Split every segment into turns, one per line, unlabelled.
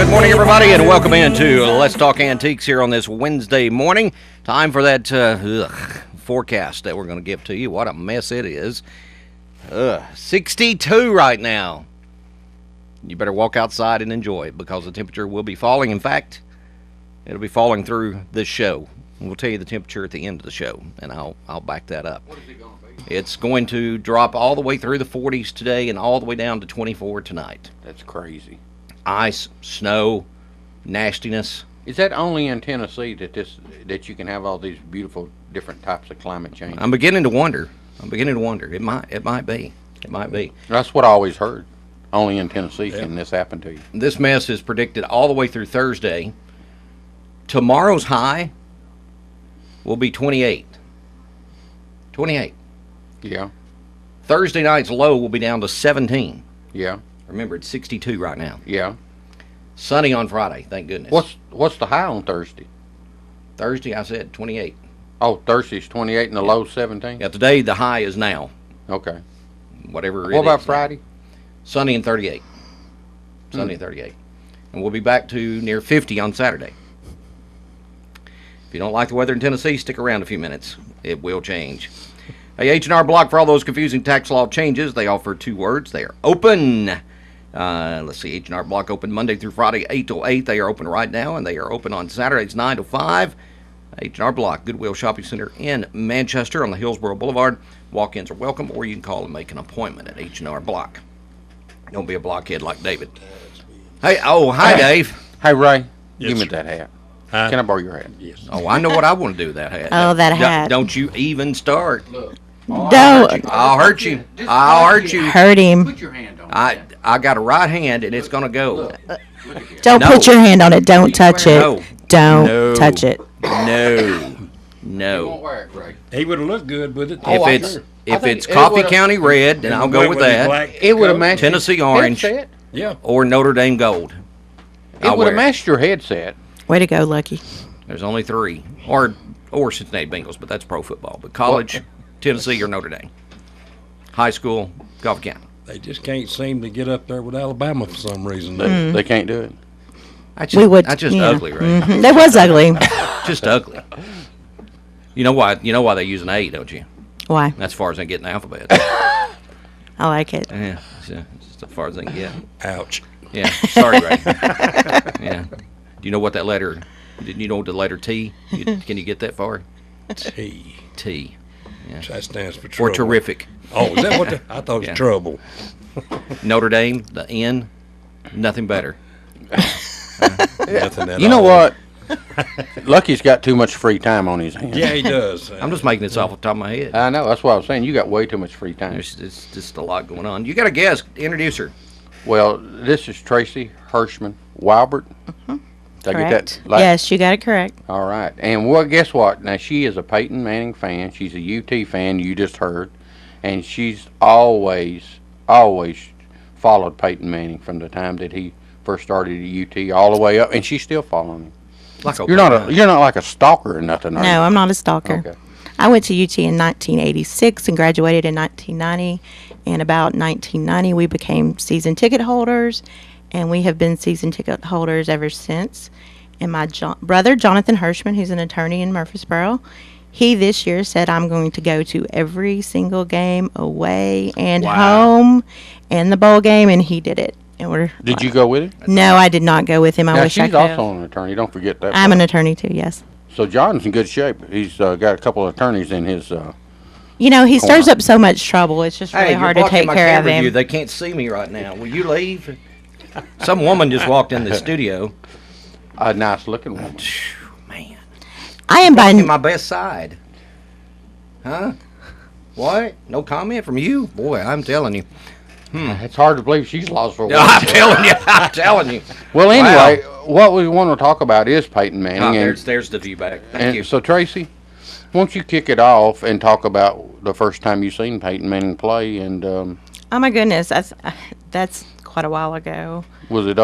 Good morning, everybody, and welcome into Let's Talk Antiques here on this Wednesday morning. Time for that forecast that we're going to give to you. What a mess it is. 62 right now. You better walk outside and enjoy it because the temperature will be falling. In fact, it'll be falling through this show. We'll tell you the temperature at the end of the show, and I'll back that up.
What is it going to be?
It's going to drop all the way through the 40s today and all the way down to 24 tonight.
That's crazy.
Ice, snow, nastiness.
Is that only in Tennessee that you can have all these beautiful different types of climate change?
I'm beginning to wonder. It might be.
That's what I always heard. Only in Tennessee can this happen to you.
This mess is predicted all the way through Thursday. Tomorrow's high will be 28. 28.
Yeah.
Thursday night's low will be down to 17.
Yeah.
Remember, it's 62 right now.
Yeah.
Sunny on Friday, thank goodness.
What's the high on Thursday?
Thursday, I said 28.
Oh, Thursday's 28 and the low 17?
Yeah, today the high is now.
Okay.
Whatever it is.
What about Friday?
Sunny and 38. Sunny and 38. And we'll be back to near 50 on Saturday. If you don't like the weather in Tennessee, stick around a few minutes. It will change. Hey, H&R Block, for all those confusing tax law changes, they offer two words. They are open. Let's see, H&R Block open Monday through Friday, 8 till 8. They are open right now, and they are open on Saturdays, 9 to 5. H&R Block, Goodwill Shopping Center in Manchester on the Hillsborough Boulevard. Walk-ins are welcome, or you can call and make an appointment at H&R Block. Don't be a blockhead like David. Hey, hi, Dave.
Hey, Ray,
Yes,
give me
sir.
that hat.
Huh?
Can I borrow your hat?
Yes.
Oh, I know what I want to do with that hat.
Oh, that hat.
Don't you even start.
Don't
I'll hurt you. I'll hurt you.
hurt him.
Put your hand on it.
I got a right hand, and it's going to go.
Don't
No.
put your hand on it. Don't touch it.
No.
Don't
No.
touch it.
No.
You won't
No.
wear it, Ray.
He would have looked good with it.
Oh, I
If
think
it's
it
Coffee
would've-
County red, then I'll go with
his
that.
black
It would have
coat.
matched your
Tennessee orange.
headset.
Yeah.
Or Notre Dame gold.
It
I'll
would have
wear it.
matched your headset.
Way to go, Lucky.
There's only three. Or Cincinnati Bengals, but that's pro football. But college, Tennessee or Notre Dame. High school, Coffee County.
They just can't seem to get up there with Alabama for some reason.
They can't do it.
That's just,
We would.
that's just
yeah.
ugly, right?
Mhm. That was ugly.
Just ugly. You know why? You know why they use an A, don't you?
Why?
That's as far as they get in the alphabet.
I like it.
Yeah, it's just as far as they can get.
Ouch.
Yeah, sorry, Ray. Yeah. Do you know what that letter? Did you know the letter T? Can you get that far?
T.
T.
That stands for
Or
trouble.
terrific.
Oh, is that what I thought it was
Yeah.
trouble.
Notre Dame, the N, nothing better.
Nothing at
You know
all.
what? Lucky's got too much free time on his hands.
Yeah, he does.
I'm just making this off the top of my head.
I know. That's what I was saying. You got way too much free time.
There's just a lot going on. You got a guest. Introduce her.
Well, this is Tracy Hirschman Wilbert. Did I get
Correct.
that?
Yes, you got it correct.
All right. And well, guess what? Now, she is a Peyton Manning fan. She's a UT fan, you just heard. And she's always followed Peyton Manning from the time that he first started at UT all the way up. And she's still following him.
Like
You're not like a stalker or nothing, are you?
No, I'm not a stalker.
Okay.
I went to UT in 1986 and graduated in 1990. And about 1990, we became season ticket holders, and we have been season ticket holders ever since. And my brother, Jonathan Hirschman, who's an attorney in Murfreesboro, he this year said, I'm going to go to every single game away and home and the bowl game, and he did it. And
Did you go with him?
No, I did not go with him. I
Now,
wish I
she's
could have.
also an attorney. Don't forget that.
I'm an attorney too, yes.
So John's in good shape. He's got a couple of attorneys in his.
You know, he stirs up so much trouble. It's just really
Hey,
hard
you're
to
blocking
take
my
care of
camera view.
him.
They can't see me right now. Will you leave? Some woman just walked in the studio.
A nice looking woman.
Phew, man,
I am
blocking
by
my best side. Huh? What? No comment from you? Boy, I'm telling you.
It's hard to believe she's lost for a
No,
while.
I'm telling you. I'm telling you.
Well, anyway, what we want to talk about is Peyton Manning.
Oh,
and
there's the feedback. Thank
and
you.
so, Tracy, won't you kick it off and talk about the first time you seen Peyton Manning play? And
Oh my goodness, that's quite a while ago.
was it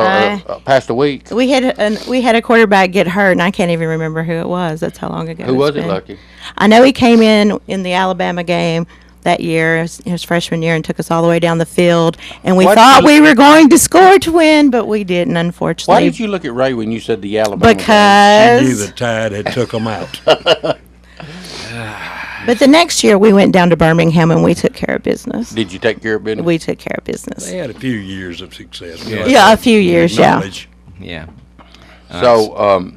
past a week?
We had a quarterback get hurt, and I can't even remember who it was. That's how long ago.
Who
it's
was it,
been.
Lucky?
I know he came in the Alabama game that year, his freshman year, and took us all the way down the field. And we
Why did
thought
you-
we were going to score to win, but we didn't, unfortunately.
Why did you look at Ray when you said the Alabama game?
She
Because
knew the Tide had took them out.
But the next year we went down to Birmingham and we took care of business.
Did you take care of business?
We took care of business.
They had a few years of success.
Yeah, a few years, yeah.
Knowledge.
Yeah.
So,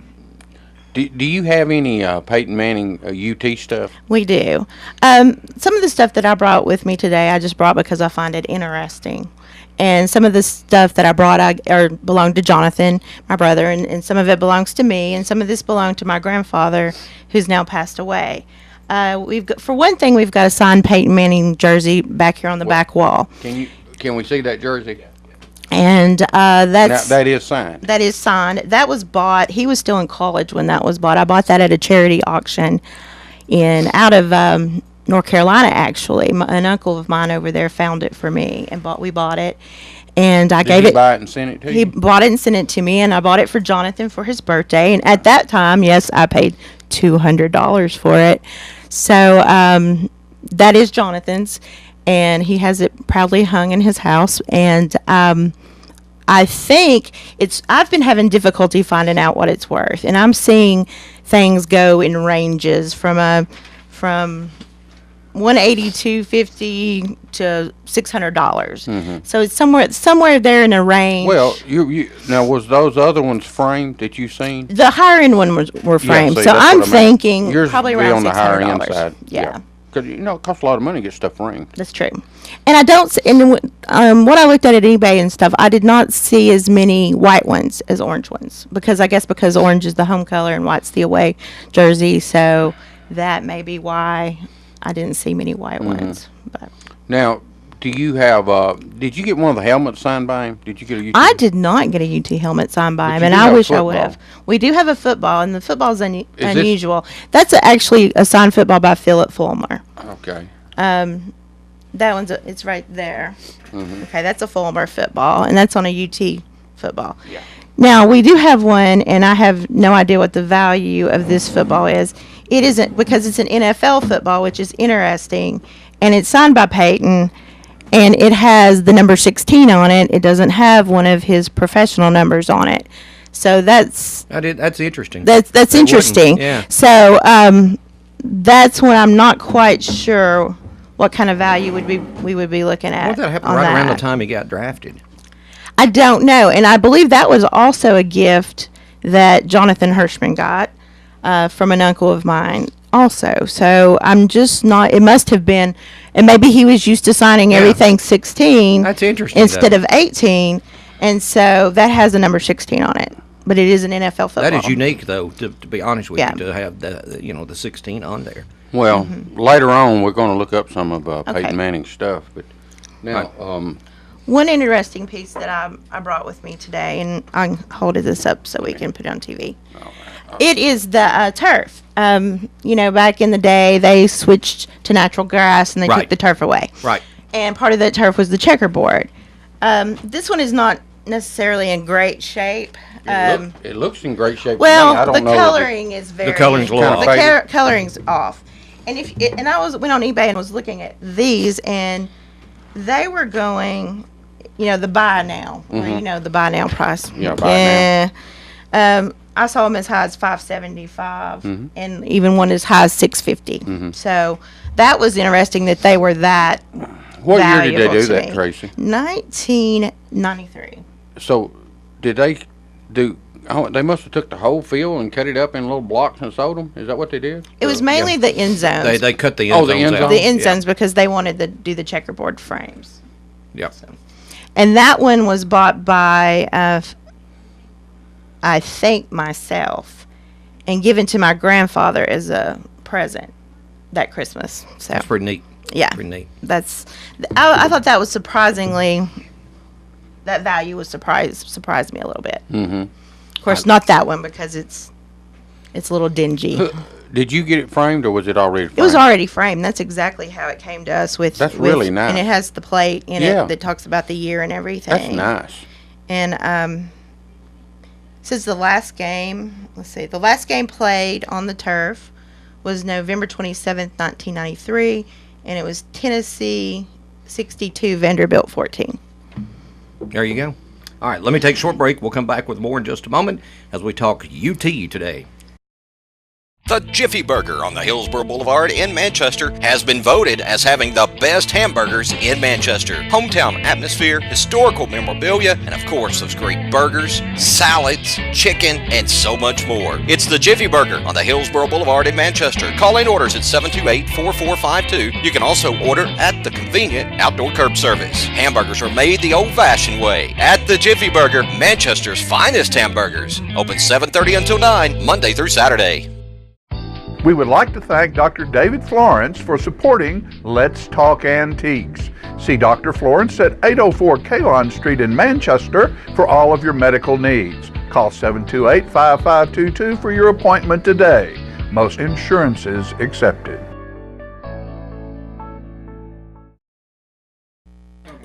do you have any Peyton Manning UT stuff?
We do. Some of the stuff that I brought with me today, I just brought because I find it interesting. And some of the stuff that I brought belonged to Jonathan, my brother, and some of it belongs to me, and some of this belonged to my grandfather, who's now passed away. For one thing, we've got a signed Peyton Manning jersey back here on the back wall,
Can we see that jersey?
and
Now,
that's
that is signed.
that is signed. That was bought. He was still in college when that was bought. I bought that at a charity auction out of North Carolina. Actually, an uncle of mine over there found it for me, and we bought it, and I
Did
gave
he
it.
buy it and send it to
He
you?
bought it and sent it to me, and I bought it for Jonathan for his birthday. And at that time, yes, I paid $200 for it. So that is Jonathan's, and he has it proudly hung in his house. And I think I've been having difficulty finding out what it's worth, and I'm seeing things go in ranges from 182.50 to $600. So it's somewhere there in a range.
Well, you now was those other ones framed that you seen?
The higher end were framed,
see,
so
that's
I'm
what I meant.
thinking
Yours
probably
would be
around
on the higher end
$600.
side.
Yeah,
Because it costs a lot of money to get stuff framed.
that's true. And I don't. And what I looked at eBay and stuff, I did not see as many white ones as orange ones because orange is the home color and white's the away jersey. So that may be why I didn't see many white ones. But
Now, do you have? Did you get one of the helmets signed by him? Did you get a UT?
I did not get a UT helmet signed by
But
him,
you
and
do
I
have
wish I would
football.
have. We do have a football, and the football's
this-
unusual. That's actually a signed football by Philip Fulmer.
Okay.
That one's it's right there. Okay, that's a Fulmer football, and that's on a UT football.
Yeah.
Now we do have one, and I have no idea what the value of this football is. It isn't because it's an NFL football, which is interesting, and it's signed by Peyton, and it has the number 16 on it. It doesn't have one of his professional numbers on it, so that's
That's interesting.
that's
It wouldn't-
interesting.
Yeah.
So that's when I'm not quite sure what kind of value we would be looking at.
What that happened
on
right around the
that.
time he got drafted?
I don't know, and I believe that was also a gift that Jonathan Hirschman got from an uncle of mine also. So I'm just not. It must have been, and maybe he was used to signing
Yeah.
everything 16
That's interesting.
instead
though.
of 18, and so that has a number 16 on it. But it is an NFL football.
That is unique, though. To be honest with
Yeah.
you, to have the 16 on there.
Well, later on we're going to look up some of
Okay.
Peyton Manning's stuff, but now
One interesting piece that I brought with me today, and I hold this up so we can put it on TV. It is the turf. Back in the day, they switched to natural grass and they took
Right.
the turf away.
Right.
And part of that turf was the checkerboard. This one is not necessarily in great shape.
it looks in great shape. to me.
Well,
I don't
the
know that
coloring is very.
coloring's a little
off.
The
Faded.
coloring's off. And went on eBay and was looking at these, and they were going, the buy now, or, the buy now price.
Yeah, buy now.
Yeah. I saw them as high as $575, and even one as high as $650. So that was interesting that they were that
What year did they
valuable
do
to
that,
me.
Tracy?
1993.
So, did they do? Oh, they must have took the whole field and cut it up in little blocks and sold them. Is that what they did?
It was mainly the end zones.
They cut the end
Oh, the
zones
end
out.
zone?
The end
Yeah.
zones because they wanted to do the checkerboard frames.
Yep.
And that one was bought by, I think, myself, and given to my grandfather as a present that Christmas. So
That's pretty neat.
yeah,
Pretty neat.
I thought that was surprisingly. That value was surprised me a little bit.
Mm-hmm.
Of course, not that one because it's a little dingy.
Did you get it framed or was it already framed?
It was already framed. That's exactly how it came to us.
That's really nice.
And it has the plate in
Yeah.
it that talks about the year and everything.
That's nice.
And says the last game. Let's see. The last game played on the turf was November 27th, 1993, and it was Tennessee 62, Vanderbilt 14.
There you go. All right, let me take a short break. We'll come back with more in just a moment as we talk UT today.
The Jiffy Burger on the Hillsborough Boulevard in Manchester has been voted as having the best hamburgers in Manchester. Hometown atmosphere, historical memorabilia, and of course those great burgers, salads, chicken, and so much more. It's the Jiffy Burger on the Hillsborough Boulevard in Manchester. Call in orders at 728-4452. You can also order at the convenient outdoor curb service. Hamburgers are made the old-fashioned way at the Jiffy Burger, Manchester's finest hamburgers. Open 7:30 until 9, Monday through Saturday.
We would like to thank Dr. David Florence for supporting Let's Talk Antiques. See Dr. Florence at 804 Kalon Street in Manchester for all of your medical needs. Call 728-5522 for your appointment today. Most insurances accepted.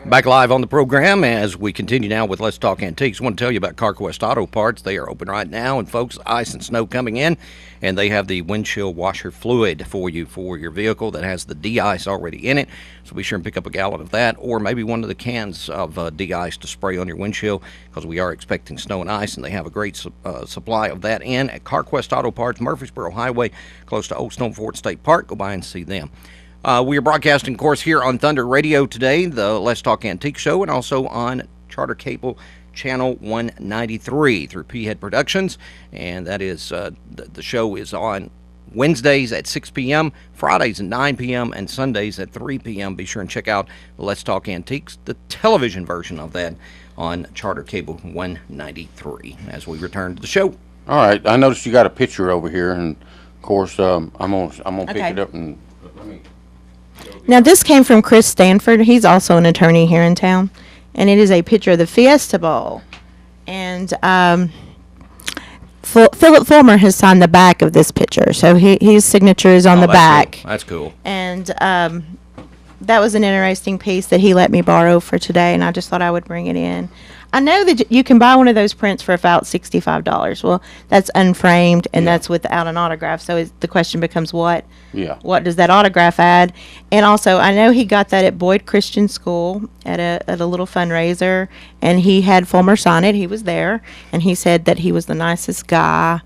Back live on the program as we continue now with Let's Talk Antiques. I want to tell you about CarQuest Auto Parts. They are open right now, and folks, ice and snow coming in, and they have the windshield washer fluid for you for your vehicle that has the de-ice already in it. So be sure and pick up a gallon of that, or maybe one of the cans of de-ice to spray on your windshield, because we are expecting snow and ice, and they have a great supply of that in at CarQuest Auto Parts, Murfreesboro Highway, close to Old Stone Fort State Park. Go by and see them. We are broadcasting, of course, here on Thunder Radio today, the Let's Talk Antique Show, and also on Charter Cable Channel 193 through P-Head Productions. And that is, the show is on Wednesdays at 6 p.m., Fridays at 9 p.m., and Sundays at 3 p.m. Be sure and check out Let's Talk Antiques, the television version of that, on Charter Cable 193 as we return to the show.
All right, I noticed you got a picture over here, and of course, I'm gonna pick it up and let me.
Now, this came from Chris Stanford. He's also an attorney here in town. And it is a picture of the Fiesta Bowl. And Philip Fulmer has signed the back of this picture. So his signature is on the back.
Cool. That's cool.
And that was an interesting piece that he let me borrow for today. And I just thought I would bring it in. I know that you can buy one of those prints for about $65. Well, that's unframed, and that's without an autograph. So the question becomes, what does that autograph add? And also, I know he got that at Boyd Christian School at a little fundraiser, and he had Fulmer sign it. He was there, and he said that he was the nicest guy,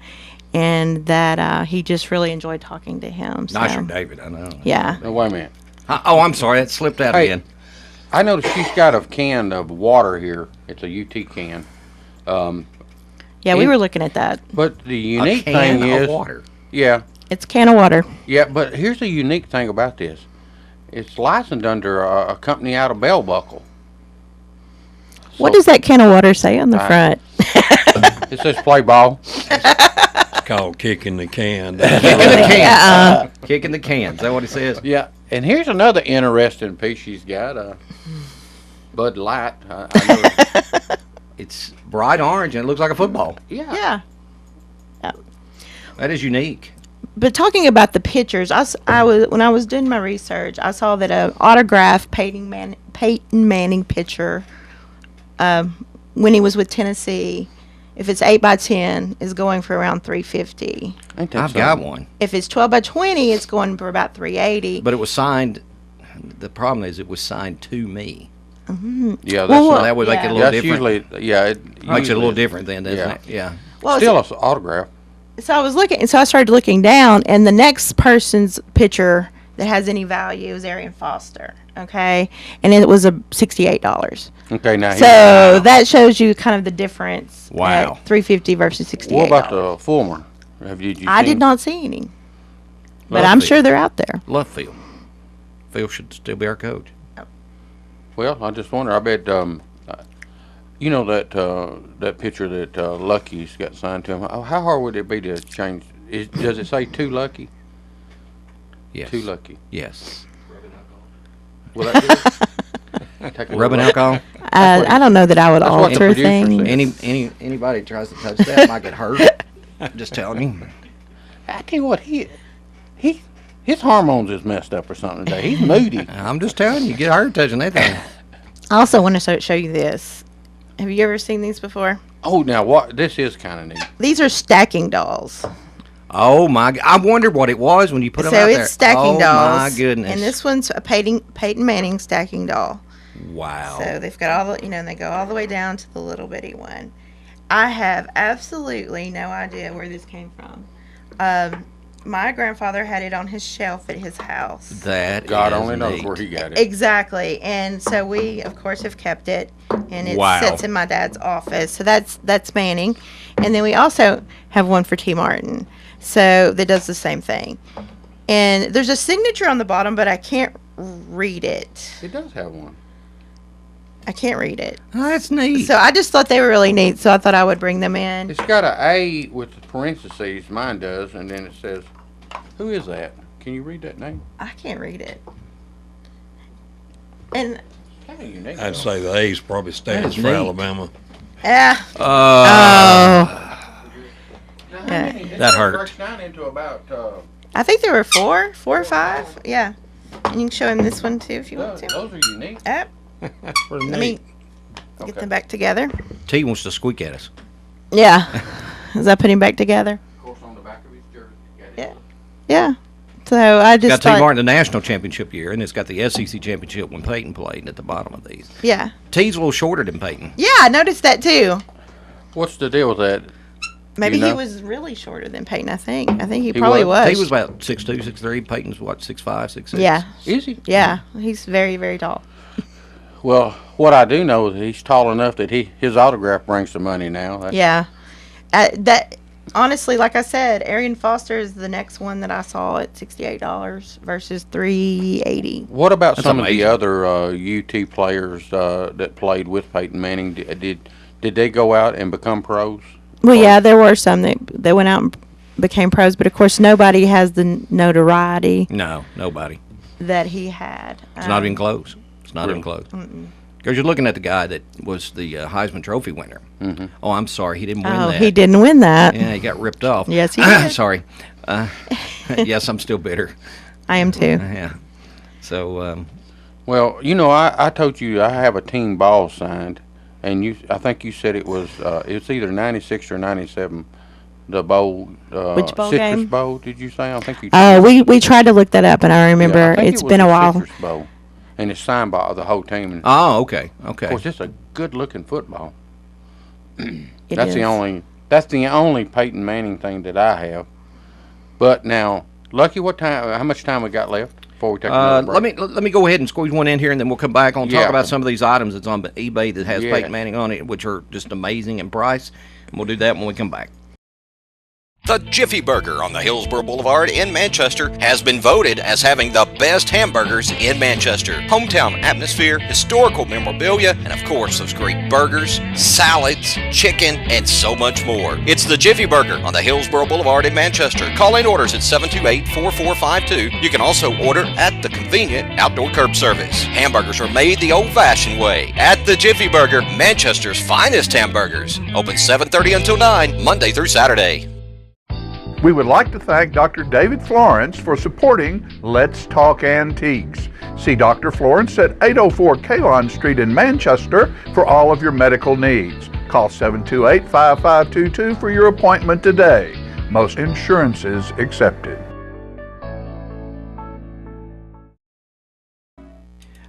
and that he just really enjoyed talking to him. So.
Nice from David, I know.
Yeah.
No, wait a minute.
Oh, I'm sorry, that slipped out again.
I noticed she's got a can of water here. It's a UT can.
Yeah, we were looking at that.
But the unique
a can
thing
of
is,
water.
yeah,
It's a can of water.
yeah. But here's the unique thing about this: it's licensed under a company out of Bell Buckle.
What does that can of water say on the front?
It says "play ball."
It's called kicking the can.
Kicking the can. Kicking the can. Is that what it says?
Yeah, and here's another interesting piece she's got. Bud Light. I know.
It's bright orange and it looks like a football.
Yeah.
Yeah.
That is unique.
But talking about the pictures, when I was doing my research, I saw that an autographed Peyton Manning picture when he was with Tennessee, if it's 8x10, is going for around $350.
I've got one.
If it's 12x20, it's going for about $380.
But it was signed. The problem is it was signed to me.
Yeah, that's
Well,
not,
That would make it a little
that's
different.
usually
Makes it a little
usually-
different then, doesn't
Yeah.
it? Yeah.
Well,
Still an autograph.
so I started looking down, and the next person's picture that has any value is Arian Foster. Okay, and it was $68.
Okay, now
So that shows you kind of the difference.
Wow.
At $350 versus $68.
what about the Fulmer?
I did not see any, but
Love
I'm
Phil.
sure they're out there.
Love Phil. Phil should still be our coach.
Well, I just wonder. I bet you know that picture that Lucky's got signed to him. How hard would it be to change? Does it say too lucky?
Yes.
Too lucky.
Yes.
Will that do it? Take a
Rubbing
little-
alcohol.
I don't know that I would
That's what the
alter
producer
things.
said.
Anybody tries to touch that might get hurt. I'm just telling you.
I tell you what, his hormones is messed up or something today. He's moody.
I'm just telling you, get hurt touching that thing.
I also want to show you this. Have you ever seen these before?
Oh, now what? This is kind of neat.
These are stacking dolls.
Oh my! I wondered what it was when you put them
So
out
it's
there.
stacking dolls.
Oh my goodness!
And this one's a Peyton Manning stacking doll.
Wow.
So they've got all the, and they go all the way down to the little bitty one. I have absolutely no idea where this came from. My grandfather had it on his shelf at his house.
That
God
is
only knows
neat.
where he got it.
Exactly. And so we, of course, have kept it. And it
Wow.
sits in my dad's office. So that's Manning. And then we also have one for T. Martin. So that does the same thing. And there's a signature on the bottom, but I can't read it.
It does have one.
I can't read it.
Oh, that's neat.
So I just thought they were really neat, so I thought I would bring them in.
It's got a A with parentheses. Mine does, and then it says, "Who is that?" Can you read that name?
I can't read it. And
Kind of unique.
I'd
though.
say the A's probably stands
That's
for
neat.
Alabama.
yeah.
Now, how
Yeah.
many?
That hurt.
Breaks down into about.
I think there were four or five. Yeah. And you can show him this one too if you want to.
Those are unique.
Yep.
That's pretty
Let
neat.
me get them back together.
T wants to squeak at us.
Yeah. Is that putting back together?
Of course, on the back of his jersey.
Yeah. Yeah. So I just
Got T
thought,
Martin the national championship year, and it's got the SEC championship when Peyton played at the bottom of these.
yeah.
T's a little shorter than Peyton.
Yeah, I noticed that too.
What's the deal with that?
Maybe
You
he
know?
was really shorter than Peyton, I think. I think he probably
was?
was.
T was about 6'2", 6'3". Peyton's what, 6'5", 6'6"?
Yeah.
Is he?
Yeah. He's very, very tall.
Well, what I do know is he's tall enough that his autograph brings some money now. That's-
Yeah. That honestly, like I said, Arian Foster is the next one that I saw at $68 versus $380.
What about
That's
some of the
amazing.
other UT players that played with Peyton Manning? Did they go out and become pros?
Well, yeah, there were some that went out and became pros, but of course, nobody has the notoriety
No, nobody.
that he had.
It's not even close. It's not even close. Because you're looking at the guy that was the Heisman Trophy winner.
Mhm.
Oh, I'm sorry, he didn't win
Oh,
that.
he didn't win that.
Yeah, he got ripped off.
Yes, he did.
Sorry. Yes, I'm still bitter.
I am too.
Yeah. So,
Well, I told you I have a team ball signed, and I think you said it was it's either 96 or 97. The bowl,
Which bowl
Citrus
game?
Bowl, did you say? I think you.
We tried to look that up, and I
Yeah,
remember
I think
it's
it was
been a
the
while.
Citrus Bowl, and it's signed by the whole team. And
oh, okay,
of
okay.
course, it's a good-looking football.
It
That's the
is.
only Peyton Manning thing that I have. But now, Lucky, how much time we got left before we take another break?
Let me go ahead and squeeze one in here, and then we'll come back on
Yeah.
talk about some of these items that's on eBay that has
Yeah.
Peyton Manning on it, which are just amazing in price. And we'll do that when we come back.
The Jiffy Burger on the Hillsborough Boulevard in Manchester has been voted as having the best hamburgers in Manchester. Hometown atmosphere, historical memorabilia, and of course those great burgers, salads, chicken, and so much more. It's the Jiffy Burger on the Hillsborough Boulevard in Manchester. Call in orders at 728-4452. You can also order at the convenient outdoor curb service. Hamburgers are made the old-fashioned way at the Jiffy Burger, Manchester's finest hamburgers. Open 7:30 until 9, Monday through Saturday.
We would like to thank Dr. David Florence for supporting Let's Talk Antiques. See Dr. Florence at 804 Kalon Street in Manchester for all of your medical needs. Call 728-5522 for your appointment today. Most insurances accepted.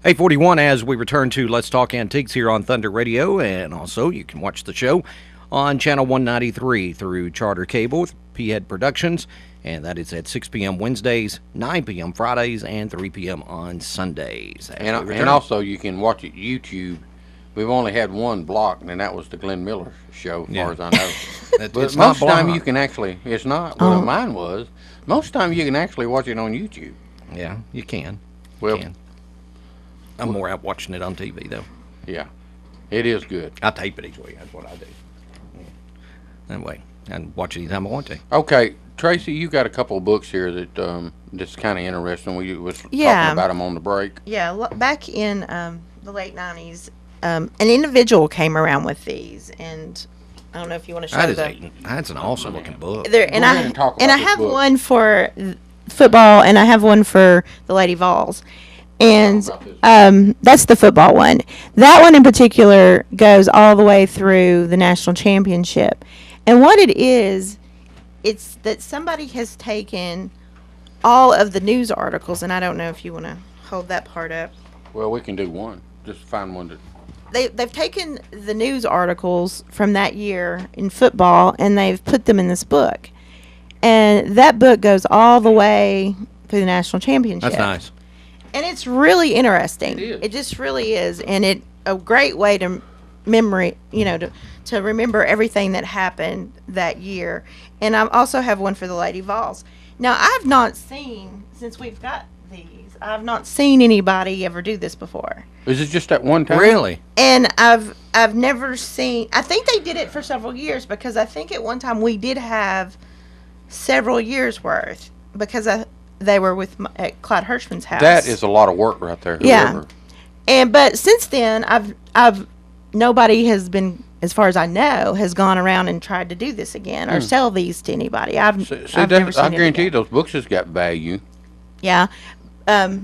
8:41 as we return to Let's Talk Antiques here on Thunder Radio, and also you can watch the show on Channel 193 through Charter Cable with P-Head Productions, and that is at 6 p.m. Wednesdays, 9 p.m. Fridays, and 3 p.m. on Sundays. As we
And
return.
also you can watch it YouTube. We've only had one block, and that was the Glenn Miller show, as
Yeah.
far as I know. But
it's not
most of the time
blocked.
you can actually, it's not, well, mine was. Most of the time you can actually watch it on YouTube.
Yeah, you can.
Well,
Can. I'm more out watching it on TV, though.
yeah, it is good.
I tape it each week. That's what I do. Yeah. That way. I can watch it anytime I want to.
Okay, Tracy, you got a couple of books here that that's kind of interesting. We was
Yeah.
talking about them on the break.
Yeah, back in the late 90s, an individual came around with these, and I don't know if you want to show
That's an awesome looking book.
There, and
Go ahead and talk about
I
this
have
book.
one for football, and I have one for the Lady Vols, and
Talk about this.
that's the football one. That one in particular goes all the way through the national championship, and what it is it's that somebody has taken all of the news articles, and I don't know if you want to hold that part up.
Well, we can do one. Just find one that.
They've taken the news articles from that year in football and they've put them in this book. And that book goes all the way through the national championship.
That's nice.
And it's really interesting.
It is.
It just really is. And it a great way to memory, to remember everything that happened that year. And I also have one for the Lady Vols. Now, I've not seen, since we've got these, I've not seen anybody ever do this before.
Is it just that one time?
Really?
And I've never seen. I think they did it for several years because I think at one time we did have several years worth because they were at Clyde Hirschman's house.
That is a lot of work right there.
Yeah. But since then I've nobody has been, as far as I know, has gone around and tried to do this again or sell these to anybody. I've never seen
I
it
guarantee you
again.
those books has got value.
Yeah.
Might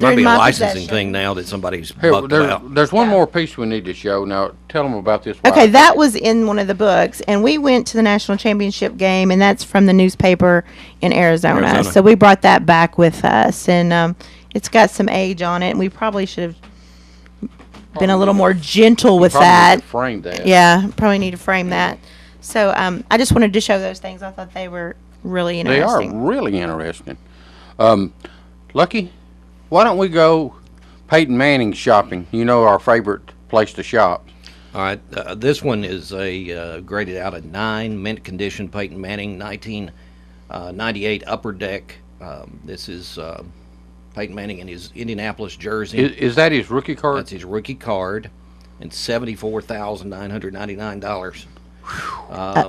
During
be a
my
licensing
possession.
thing now that somebody's
Here,
bucked about.
there's one more piece we need to show. Now, tell them about this.
Okay, that was in one of the books, and we went to the national championship game, and that's from the newspaper in Arizona. So we brought that back with us, and it's got some age on it, and we probably should have been a little more gentle with
Probably
that.
need to frame that.
Yeah, probably need to frame that. So I just wanted to show those things. I thought they were really
They are
interesting.
really interesting. Lucky, why don't we go Peyton Manning shopping? You know, our favorite place to shop.
All right, this one is a graded out of 9, mint condition Peyton Manning, 1998 upper deck. This is Peyton Manning in his Indianapolis jersey.
Is that his rookie card?
That's his rookie card, and $74,999.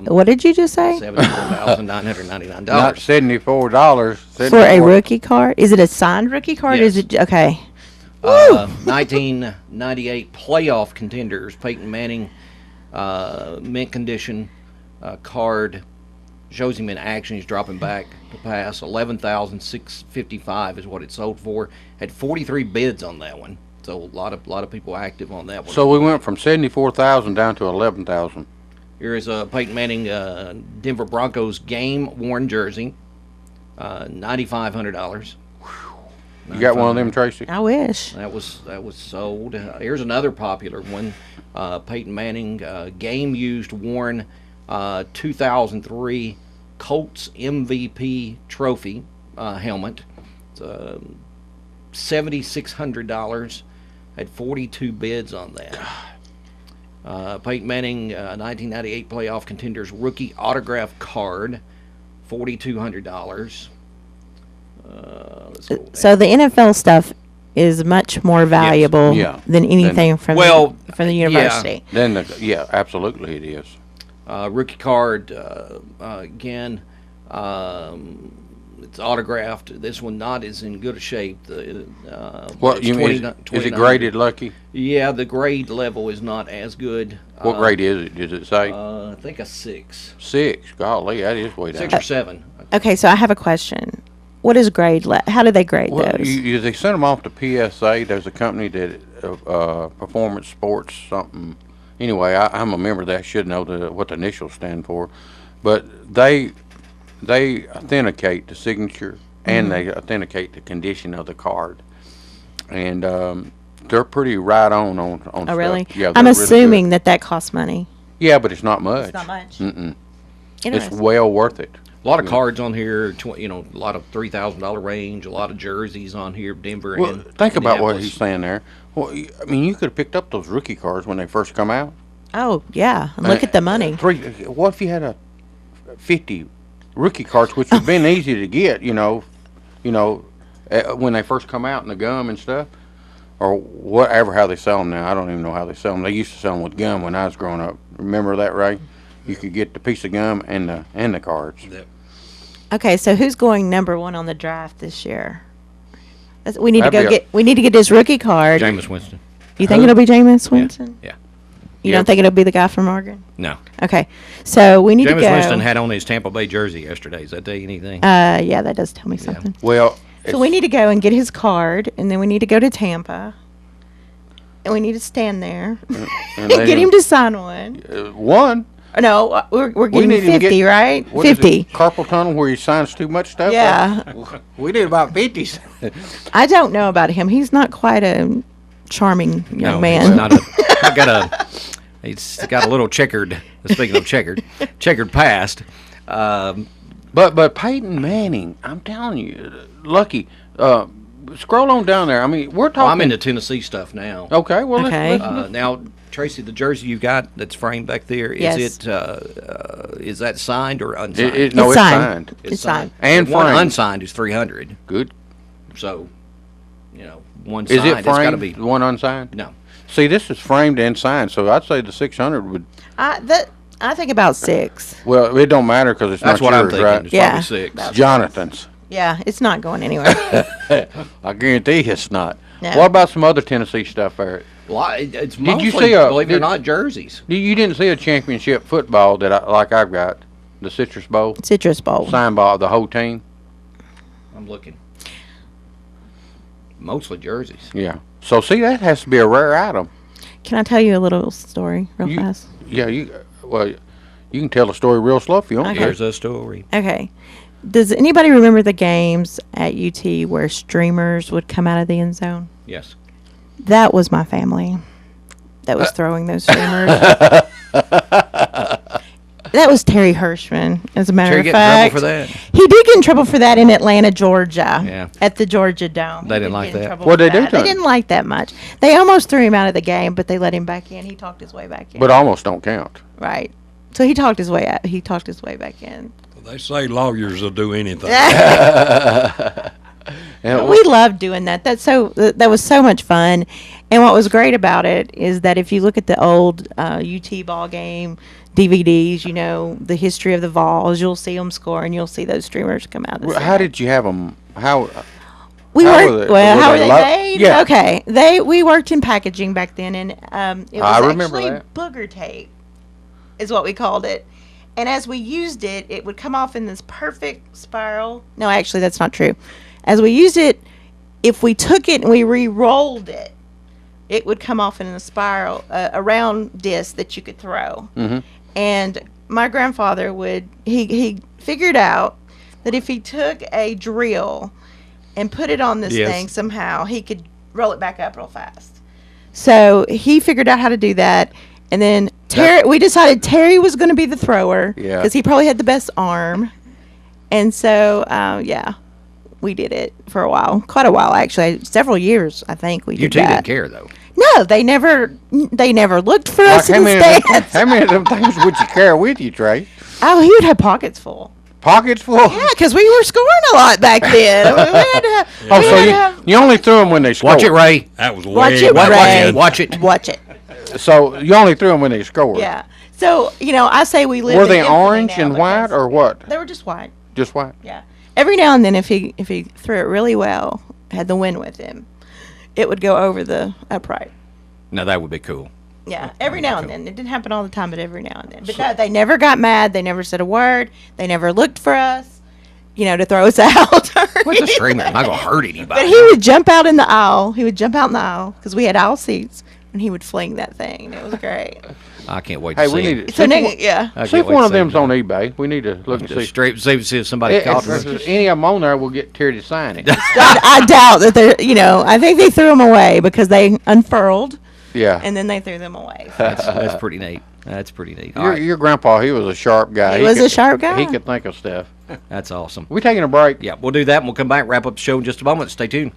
What did you just say?
$74,999.
Not $74.
For a rookie card? Is it a signed rookie card?
Yes.
Is it okay?
1998 playoff contenders, Peyton Manning, mint condition card. Shows him in action. He's dropping back to pass. $11,655 is what it sold for. Had 43 bids on that one, so a lot of people active on that one.
So we went from 74,000 down to 11,000.
Here is a Peyton Manning Denver Broncos game worn jersey, $9,500.
You got one of them, Tracy?
I wish.
That was sold. Here's another popular one, Peyton Manning game used worn 2003 Colts MVP trophy helmet. It's $7,600. Had 42 bids on that. Peyton Manning 1998 playoff contenders rookie autograph card, $4,200.
So the NFL stuff is much more valuable
Yeah.
than anything from
Well,
the university.
Yeah, absolutely it is.
Rookie card again. It's autographed. This one not as in good a shape.
What
it's
you mean? Is
29
it graded, Lucky?
Yeah, the grade level is not as good.
What grade is it? Does it say?
I think a 6,
6. Golly, that is way down.
6 or 7.
Okay, so I have a question. What is grade? How do they grade
Well,
those?
they sent them off to PSA. There's a company that Performance Sports something. Anyway, I'm a member of that. Should know what the initials stand for, but they authenticate the signature and they authenticate the condition of the card, and they're pretty right on
Oh,
stuff.
really?
Yeah,
I'm
they're really
assuming that costs money.
good. Yeah, but it's not much.
It's not much.
Mm-mm. It's
Interesting.
well worth it.
A lot of cards on here. A lot of $3,000 range. A lot of jerseys on here. Denver.
Well,
and
think about what
Indianapolis.
he's saying there. Well, I mean, you could have picked up those rookie cards when they first come out.
Oh, yeah. And look at the money.
What if you had a 50 rookie cards, which would have been easy to get, when they first come out in the gum and stuff, or whatever, how they sell them now. I don't even know how they sell them. They used to sell them with gum when I was growing up. Remember that, Ray? You could get the piece of gum and the cards.
Okay, so who's going number 1 on the draft this year? We need to
That'd
go
be
we need to get his rookie card.
Jameis Winston.
You think it'll be Jameis Winston?
Yeah.
You don't think it'll be the guy from Oregon?
No.
Okay, so we need to
Jameis
go.
Winston had on his Tampa Bay jersey yesterday. Does that tell you anything?
Yeah, that does tell me something.
Well,
So we need to go and get his card, and then we need to go to Tampa, and we need to stand there
and
and
let
get him to sign one.
one.
No, we're getting
need him to
50,
get-
right?
What is
50.
it, carpal tunnel where he signs too much stuff?
Yeah.
We need about 50.
I don't know about him. He's not quite a charming young man.
He's not he's got a little checkered, speaking of checkered past.
But Peyton Manning, I'm telling you, Lucky, scroll on down there. I mean, we're talking.
Well, I'm into Tennessee stuff now.
Okay, well,
Okay.
Now, Tracy, the jersey you got that's framed back there,
Yes.
is that signed or unsigned?
no,
It's
it's
signed.
signed.
It's signed.
And
one
framed.
unsigned is 300.
Good.
So, one
Is
signed,
it
it's got to
framed?
be.
The one unsigned?
No.
See, this is framed and signed, so I'd say the 600 would.
I think about 6.
Well, it don't matter because it's
That's
not
what I'm
yours,
thinking.
right?
It's
Yeah.
probably 6.
About-
Jonathan's.
Yeah, it's not going anywhere.
I guarantee it's not.
No.
What about some other Tennessee stuff there?
Well, it's
you
mostly,
see
believe it or not, jerseys.
You didn't see a championship football that I've got, the Citrus Bowl,
Citrus Bowl.
signed by the whole team.
I'm looking. Mostly jerseys.
Yeah. So see, that has to be a rare item.
Can I tell you a little story real
You-
fast?
Yeah. You can tell the story real slow if you want.
Okay.
Here's a story.
Okay. Does anybody remember the games at UT where streamers would come out of the end zone?
Yes.
That was my family that was throwing those streamers. That was Terry Hirschman, as a matter
Terry
of
get in
fact.
trouble for that?
He did get in trouble for that in Atlanta, Georgia.
Yeah.
At the Georgia Dome.
They
He
didn't
did
like
get in
that.
trouble
What'd
for
they do
that.
to
They
him?
didn't like that much. They almost threw him out of the game, but they let him back in. He talked his way back in.
But almost don't count.
Right. So he talked his way out. He talked his way back in.
They say lawyers will do anything.
And
We loved doing that. That was so much fun. And what was great about it is that if you look at the old UT ball game DVDs, the history of the Vols, you'll see them score and you'll see those streamers come out.
how did you have them? How?
we
how
worked?
were they-
Well,
were
how
they
were they
lo-
made?
Yeah.
Okay, we worked in packaging back then, and it was
I remember
actually
that.
booger tape, is what we called it. And as we used it, it would come off in this perfect spiral. No, actually, that's not true. As we used it, if we took it and we re-rolled it, it would come off in a spiral, a round disc that you could throw.
Mm-hmm.
And my grandfather he figured out that if he took a drill and put it on this
Yes.
thing somehow, he could roll it back up real fast. So he figured out how to do that. And then we decided Terry was going to be the thrower
Yeah.
because he probably had the best arm. And so, we did it for a while, quite a while actually, several years I think we
UT
did
didn't
that.
care though.
No, they never looked for us
Like
in the stands.
how many of them things would you carry with you, Trey?
Oh, he would have pockets full.
Pockets full.
Yeah, because we were scoring a lot back then. We had to have,
Oh,
we
so
had to have-
you only threw them when they scored.
Watch it, Ray.
That was
Watch
way
it,
back
Ray.
then.
Watch it.
watch it.
So you only threw them when they scored.
Yeah. So I say we lived.
Were
in
they
infamy
orange
now
and white
because
or what?
They were just white.
Just white.
Yeah. Every now and then, if he threw it really well, had the wind with him, it would go over the upright.
Now that would be cool.
Yeah, every now and then. It didn't happen all the time, but every now and then. But no, they never got mad. They never said a word. They never looked for us, to throw us out.
What's a streamer? It's not gonna hurt anybody.
But he would jump out in the aisle. He would jump out in the aisle because we had aisle seats, and he would fling that thing. It was great.
I can't wait
Hey,
to
we
see
need
it.
to
So yeah.
I
see
can't
if
wait
one
to
of
see
them's
it.
on eBay. We need to look and
Just
see.
see if somebody caught
If
it.
there's any of them on there, we'll get Terry to sign it.
I doubt that they're. I think they threw them away because they unfurled
Yeah.
and then they threw them away.
That's pretty neat. That's pretty neat. All
Your,
right.
your grandpa, he was a sharp guy.
He was a sharp guy.
He could think of stuff.
That's awesome.
We taking a break?
Yeah, we'll do that and we'll come back, wrap up the show in just a moment. Stay tuned.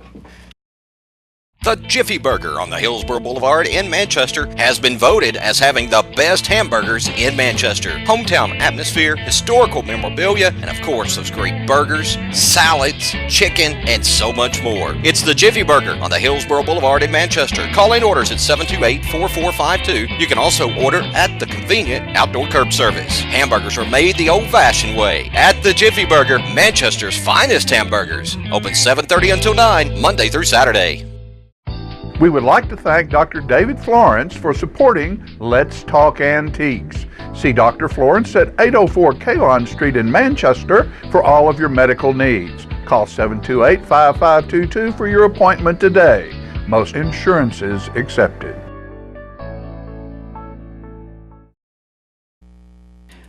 The Jiffy Burger on the Hillsborough Boulevard in Manchester has been voted as having the best hamburgers in Manchester. Hometown atmosphere, historical memorabilia, and of course those great burgers, salads, chicken, and so much more. It's the Jiffy Burger on the Hillsborough Boulevard in Manchester. Call in orders at 728-4452. You can also order at the convenient outdoor curb service. Hamburgers are made the old-fashioned way at the Jiffy Burger, Manchester's finest hamburgers. Open 7:30 until 9, Monday through Saturday.
We would like to thank Dr. David Florence for supporting Let's Talk Antiques. See Dr. Florence at 804 Kalon Street in Manchester for all of your medical needs. Call 728-5522 for your appointment today. Most insurances accepted.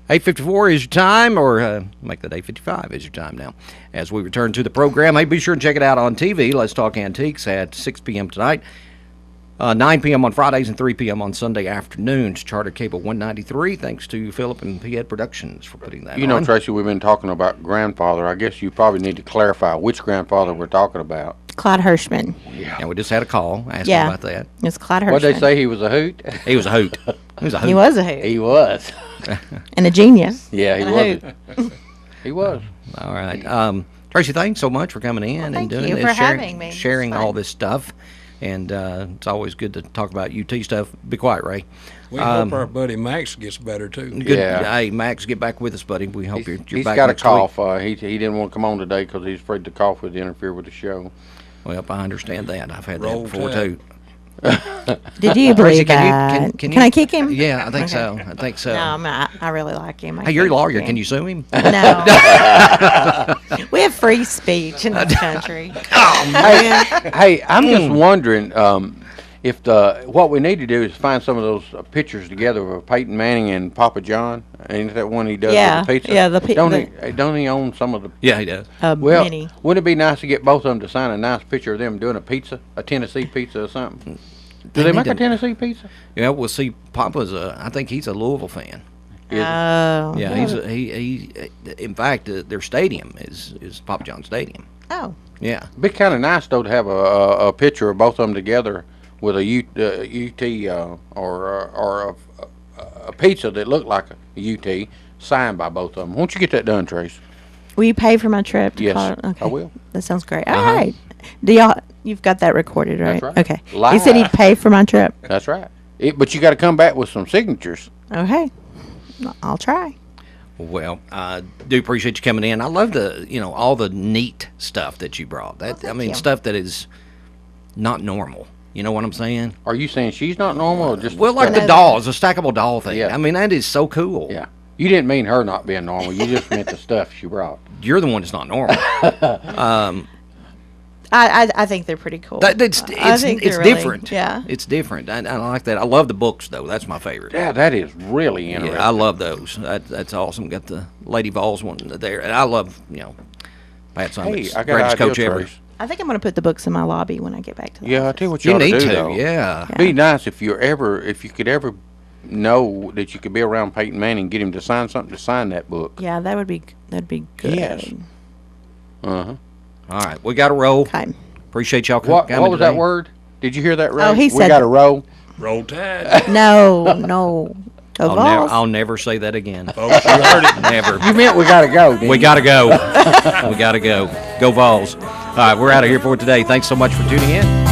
8:54 is your time, or make that 8:55 is your time now. As we return to the program, hey, be sure and check it out on TV. Let's Talk Antiques at 6 p.m. tonight, 9 p.m. on Fridays, and 3 p.m. on Sunday afternoons. Charter Cable 193. Thanks to Philip and P.Ed Productions for putting that on.
You know, Tracy, we've been talking about grandfather. I guess you probably need to clarify which grandfather we're talking about.
Clyde Hirschman.
Yeah, we just had a call asking
Yeah.
about that.
It's Clyde Hirschman.
What'd they say? He was a hoot?
He was a hoot. He was a hoot.
He was a hoot.
He was.
And a genius.
Yeah, he
And a
was.
hoot.
He was.
All right. Tracy, thanks so much for coming in and
thank
doing
you
this,
for
sharing,
having me. It's
sharing all
fun.
this stuff. And it's always good to talk about UT stuff. Be quiet, Ray.
We hope our buddy Max gets better too.
Good.
Yeah.
Hey, Max, get back with us, buddy. We hope you're
He's
back
got a
next week.
cough. He didn't want to come on today because he's afraid the cough would interfere with the show.
Well, I understand that. I've had
Roll
that before,
Tide.
too.
Did you
Tracy,
believe that?
can
Can I kick him?
Yeah, I think
Okay.
so. I think so.
No, I really like him.
Hey, you're a lawyer. Can you sue him?
No. We have free speech in this country.
Hey, I'm just wondering if what we need to do is find some of those pictures together of Peyton Manning and Papa John. Ain't that one he does
Yeah,
with the pizza?
yeah,
Don't he own some of the?
Yeah, he does.
Well,
Many.
wouldn't it be nice to get both of them to sign a nice picture of them doing a pizza, a Tennessee pizza or something? Do they
need
make a
to-
Tennessee pizza?
Yeah, we'll see. Papa's I think he's a Louisville fan.
Oh.
Yeah, he in fact, their stadium is Papa John Stadium.
Oh.
Yeah.
It'd be kind of nice though to have a picture of both of them together with a UT or a pizza that looked like a UT signed by both of them. Won't you get that done, Trace?
Will you pay for my trip to
Yes,
Colorado? Okay.
I will.
That sounds great. All right. You've got that recorded, right?
That's right.
Okay.
Live.
He said he'd pay for my trip.
That's right. But you got to come back with some signatures.
Okay. I'll try.
Well, I do appreciate you coming in. I love all the neat stuff that you brought. That
thank you.
stuff that is not normal. You know what I'm saying?
Are you saying she's not normal or just?
Well, like the dolls, the stackable doll thing.
Yeah.
I mean, that is so cool.
Yeah. You didn't mean her not being normal. You just meant the stuff she brought.
You're the one that's not normal.
I think they're pretty cool.
It's
I think they're really-
different.
Yeah.
It's different. I like that. I love the books, though. That's my favorite.
Yeah, that is really interesting.
Yeah, I love those. That's awesome. Got the Lady Vols one there. And I love, Pat Summitt's
Hey, I got
greatest
an idea,
coach ever.
Trace.
I think I'm going to put the books in my lobby when I get back to the
Yeah, I
office.
tell you what you
You
ought
need
to do,
to,
though.
yeah.
Be nice if you could ever know that you could be around Peyton Manning, get him to sign something, to sign that book.
Yeah, that'd be good.
Yes. Uh-huh.
All right, we got to roll.
Okay.
Appreciate y'all
What
coming
was
today.
that word? Did you hear that right?
Oh, he
we
said
got to roll.
Roll Tide.
No. Go Vols.
I'll never say that again.
Folks, you heard it.
Never.
You meant we got to go, didn't
We
you?
got to go. We got to go. Go Vols. All right, we're out of here for today. Thanks so much for tuning in.